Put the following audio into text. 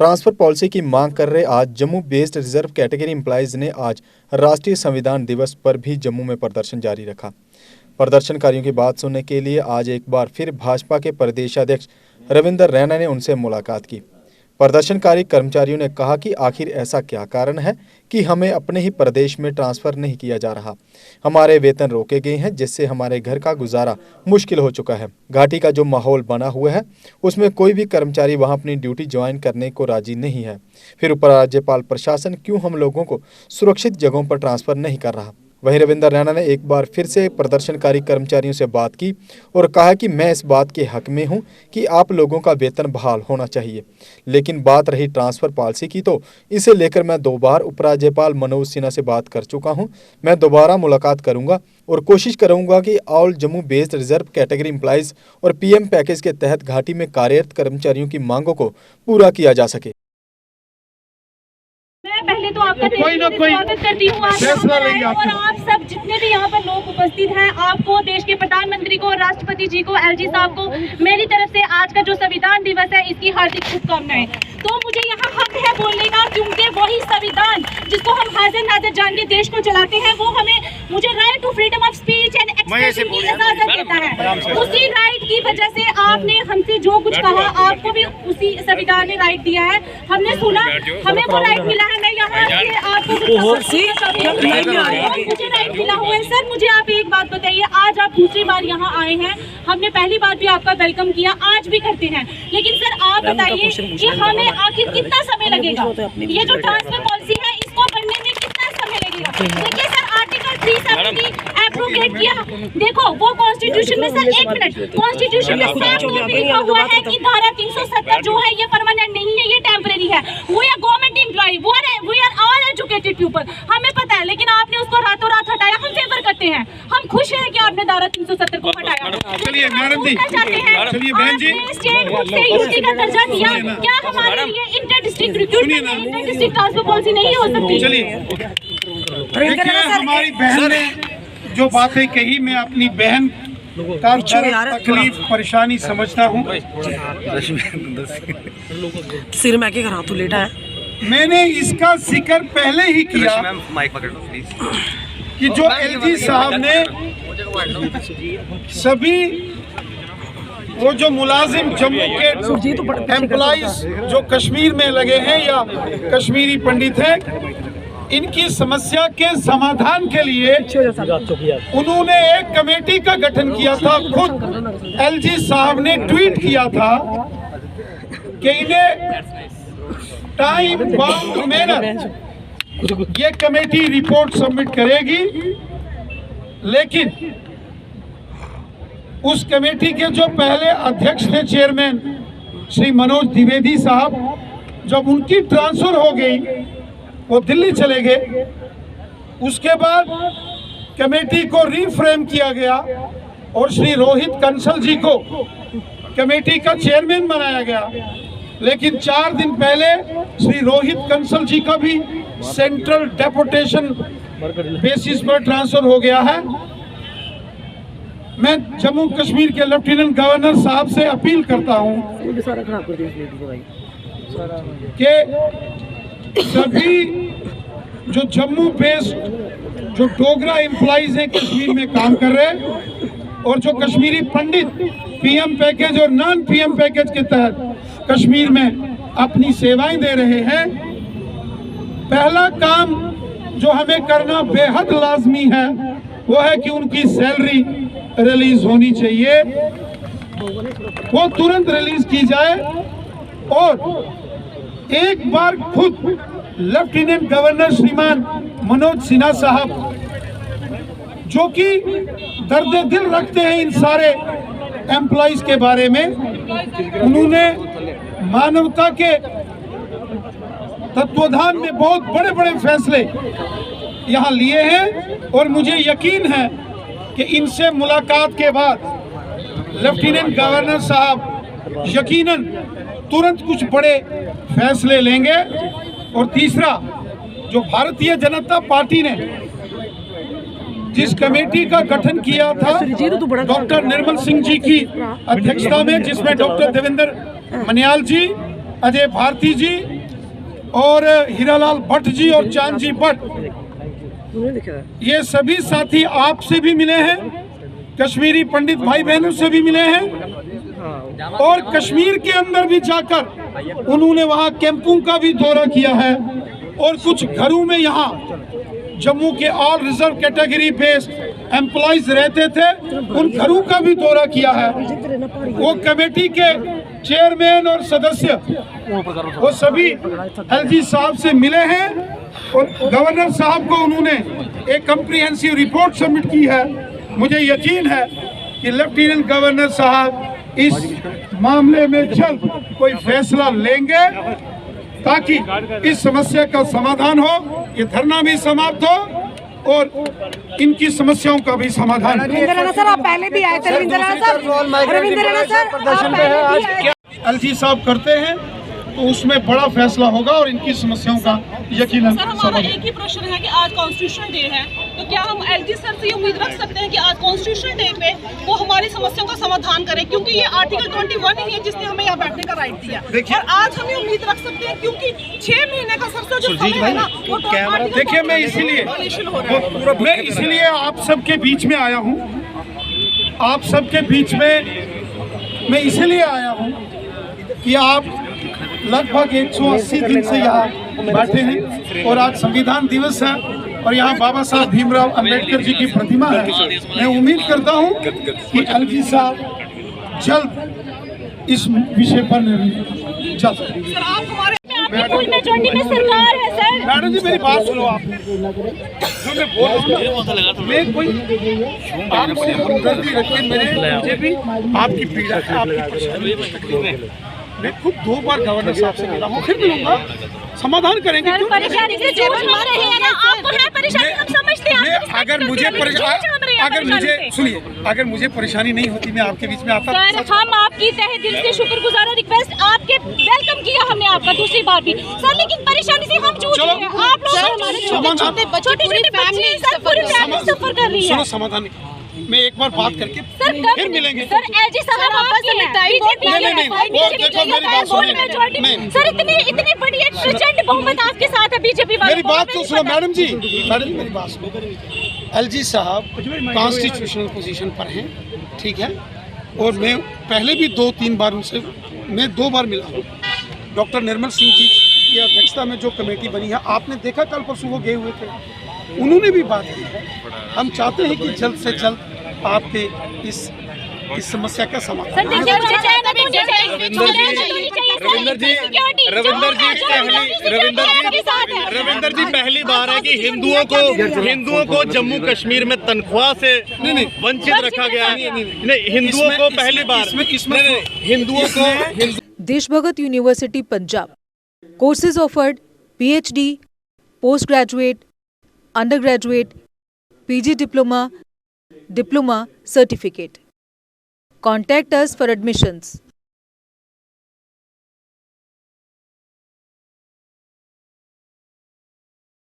Transfer policy की मांग कर रहे आज Jammu based reserve category employees ने आज राष्ट्रीय संविधान दिवस पर भी जम्मू में प्रदर्शन जारी रखा। प्रदर्शनकारियों की बात सुनने के लिए आज एक बार फिर भाजपा के प्रदेशाध्यक्ष रविंदर रैना ने उनसे मुलाकात की। प्रदर्शनकारी कर्मचारियों ने कहा कि आखिर ऐसा क्या कारण है कि हमें अपने ही प्रदेश में ट्रांसफर नहीं किया जा रहा। हमारे वेतन रोके गए हैं, जिससे हमारे घर का गुजारा मुश्किल हो चुका है। घाटी का जो माहौल बना हुआ है उसमें कोई भी कर्मचारी वहां अपनी ड्यूटी ज्वाइन करने को राजी नहीं है। फिर उपराज्यपाल प्रशासन क्यों हम लोगों को सुरक्षित जगहों पर ट्रांसफर नहीं कर रहा। वहीं रविंदर रैना ने एक बार फिर से प्रदर्शनकारी कर्मचारियों से बात की और कहा कि मैं इस बात के हक में हूं कि आप लोगों का वेतन बहाल होना चाहिए, लेकिन बात रही ट्रांसफर पॉलिसी की तो इसे लेकर मैं 2 बार उपराज्यपाल मनोज सिन्हा से बात कर चुका हूं। मैं दोबारा मुलाकात करूंगा और कोशिश करूंगा कि all Jammu based reserve category employees और पीएम पैकेज के तहत घाटी में कार्यरत कर्मचारियों की मांगों को पूरा किया जा सके। पहले तो आपका स्वागत करती हूँ और आप सब जितने भी यहाँ पर लोग उपस्थित हैं, आपको, देश के प्रधानमंत्री को, राष्ट्रपति जी को, एलजी साहब को मेरी तरफ से आज का जो संविधान दिवस है इसकी हार्दिक शुभकामनाएं। तो मुझे यहाँ हक है बोलने का, क्योंकि वही संविधान जिसको हम हाजिर नाजिर जान के देश को चलाते हैं, वो हमें मुझे right to freedom of speech and expression की इजाजत देता है। उसी राइट की वजह से आपने हमसे जो कुछ कहा, आपको भी उसी संविधान ने राइट दिया है। हमने सुना, हमें वो राइट मिला है। मैं यहाँ से आपको मुझे राइट मिला हुआ है। सर, मुझे आप एक बात बताइए, आज आप दूसरी बार यहाँ आए हैं, हमने पहली बार भी आपका वेलकम किया, आज भी करते हैं, लेकिन सर आप बताइए कि हमें आखिर कितना समय लगेगा, ये जो ट्रांसफर पॉलिसी है इसको बनने में कितना समय लगेगा। देखिए सर, आर्टिकल 370 एप्रोगेट किया, देखो वो कॉन्स्टिट्यूशन में, सर एक मिनट, कॉन्स्टिट्यूशन में साफ तौर पे लिखा हुआ है कि धारा 370 जो है ये परमानेंट नहीं है, ये टेम्परेरी है। वो या government employ, we are all educated people, हमें पता है, लेकिन आपने उसको रातों रात हटाया। हम फेवर करते हैं, हम खुश हैं कि आपने धारा 370 को हटाया। चलिए मैडम जी, चलिए बहन जी, स्टेट बोर्ड से यूटी का दर्जा दिया, क्या हमारे लिए inter district recruitment, inter district transfer policy नहीं हो सकती? चलिए देखिए, हमारी बहन ने जो बातें कही, मैं अपनी बहन का तकलीफ परेशानी समझता हूँ। सिर में क्या तो लेटा है। मैंने इसका जिक्र पहले ही किया कि जो एलजी साहब ने सभी वो जो मुलाजिम जम्मू के एम्प्लॉइज जो कश्मीर में लगे हैं या कश्मीरी पंडित हैं, इनकी समस्या के समाधान के लिए उन्होंने एक कमेटी का गठन किया था। खुद एलजी साहब ने ट्वीट किया था कि इन्हें टाइम बाउंड मैनर ये कमेटी रिपोर्ट सबमिट करेगी, लेकिन उस कमेटी के जो पहले अध्यक्ष थे, चेयरमैन श्री मनोज द्विवेदी साहब, जब उनकी ट्रांसफर हो गई वो दिल्ली चले गए। उसके बाद कमेटी को रीफ्रेम किया गया और श्री रोहित कंसल जी को कमेटी का चेयरमैन बनाया गया, लेकिन 4 दिन पहले श्री रोहित कंसल जी का भी सेंट्रल डेपुटेशन बेसिस पर ट्रांसफर हो गया है। मैं जम्मू कश्मीर के लेफ्टिनेंट गवर्नर साहब से अपील करता हूं कि सभी जो जम्मू बेस्ड जो डोगरा एम्प्लॉइज हैं कश्मीर में काम कर रहे हैं, और जो कश्मीरी पंडित पीएम पैकेज और नॉन पीएम पैकेज के तहत कश्मीर में अपनी सेवाएं दे रहे हैं, पहला काम जो हमें करना बेहद लाजमी है वो है कि उनकी सैलरी रिलीज होनी चाहिए, वो तुरंत रिलीज की जाए। और एक बार खुद लेफ्टिनेंट गवर्नर श्रीमान मनोज सिन्हा साहब, जो कि दर्द दिल रखते हैं इन सारे एम्प्लॉइज के बारे में, उन्होंने मानवता के तत्वाधान में बहुत बड़े बड़े फैसले यहाँ लिए हैं, और मुझे यकीन है कि इनसे मुलाकात के बाद लेफ्टिनेंट गवर्नर साहब यकीनन तुरंत कुछ बड़े फैसले लेंगे। और तीसरा, जो भारतीय जनता पार्टी ने जिस कमेटी का गठन किया था डॉक्टर निर्मल सिंह जी की अध्यक्षता में, जिसमें डॉक्टर देवेंद्र मनियाल जी, अजय भारती जी और हीरालाल भट्ट जी और चांद जी भट्ट, ये सभी साथी आपसे भी मिले हैं, कश्मीरी पंडित भाई बहनों से भी मिले हैं और कश्मीर के अंदर भी जाकर उन्होंने वहां कैंपों का भी दौरा किया है और कुछ घरों में यहाँ जम्मू के all reserve category based employees रहते थे, उन घरों का भी दौरा किया है। वो कमेटी के चेयरमैन और सदस्य वो सभी एलजी साहब से मिले हैं और गवर्नर साहब को उन्होंने एक कम्प्रिहेंसिव रिपोर्ट सबमिट की है। मुझे यकीन है कि लेफ्टिनेंट गवर्नर साहब इस मामले में जल्द कोई फैसला लेंगे ताकि इस समस्या का समाधान हो, ये धरना भी समाप्त हो और इनकी समस्याओं का भी समाधान। रविंद्र राणा सर, आप पहले भी आए थे। रविंद्र राणा सर, एलजी साहब करते हैं तो उसमें बड़ा फैसला होगा और इनकी समस्याओं का यकीनन सर, हमारा एक ही प्रश्न है कि आज कॉन्स्टिट्यूशन डे है, तो क्या हम एलजी सर से उम्मीद रख सकते हैं कि आज कॉन्स्टिट्यूशन डे पे वो हमारी समस्याओं का समाधान करें, क्योंकि ये आर्टिकल 21 ही है जिसने हमें यहाँ बैठने का राइट दिया। और आज हमें उम्मीद रख सकते हैं क्योंकि 6 महीने का सर जो समय है ना, वो देखिए मैं इसीलिए आप सबके बीच में आया हूँ, आप सबके बीच में मैं इसीलिए आया हूँ कि आप लगभग 180 दिन से यहाँ बैठे हैं और आज संविधान दिवस है और यहाँ बाबा साहब भीमराव अंबेडकर जी की प्रतिमा है। मैं उम्मीद करता हूँ कि एलजी साहब जल्द इस विषय पर निर्णय जल्द। सर, आप हमारे आपकी फुल मेजॉरिटी में सरकार है सर। मैडम जी मेरी बात सुनो, आप जो मैं बोल रहा हूँ मैं कोई आप मुझे हमदर्दी रखिए, मुझे भी आपकी पीड़ा है, आपकी परेशानी है। मैं खुद 2 बार गवर्नर साहब से मिला हूँ, फिर मिलूंगा, समाधान करेंगे। सर, परेशानी से जूझ रहे हैं ना, आपको है परेशानी, हम समझते हैं। अगर मुझे सुनिए, अगर मुझे परेशानी नहीं होती मैं आपके बीच में आता। सर, हम आपकी तहे दिल से शुक्रगुजार, रिक्वेस्ट आपके वेलकम किया हमने आपका दूसरी बार भी सर, लेकिन परेशानी से हम जूझ रहे हैं। आप लोग हमारे छोटे फैमिली सफर कर रही है। सुनो, समाधान मैं एक बार बात करके फिर मिलेंगे। सर, एलजी साहब आपस में सर, इतनी बड़ी एक प्रचंड बहुमत आपके साथ है बीजेपी वाले। मेरी बात तो सुनो मैडम जी, मेरी बात सुनो। एलजी साहब कॉन्स्टिट्यूशनल पोजीशन पर हैं, ठीक है, और मैं पहले भी 2-3 बार उनसे मैं 2 बार मिला हूँ। डॉक्टर निर्मल सिंह जी की अध्यक्षता में जो कमेटी बनी है, आपने देखा कल परसों वो गए हुए थे, उन्होंने भी बात की है। हम चाहते हैं कि जल्द से जल्द आपके इस समस्या का समाधान। रविंदर जी पहली बार है कि हिंदुओं को जम्मू कश्मीर में तनख्वाह से वंचित रखा गया है। नहीं, हिंदुओं को पहली बार हिंदुओं को Deshbhagat university Punjab courses offered PhD, post graduate, undergraduate, PG diploma, certificate. Contact us for admissions.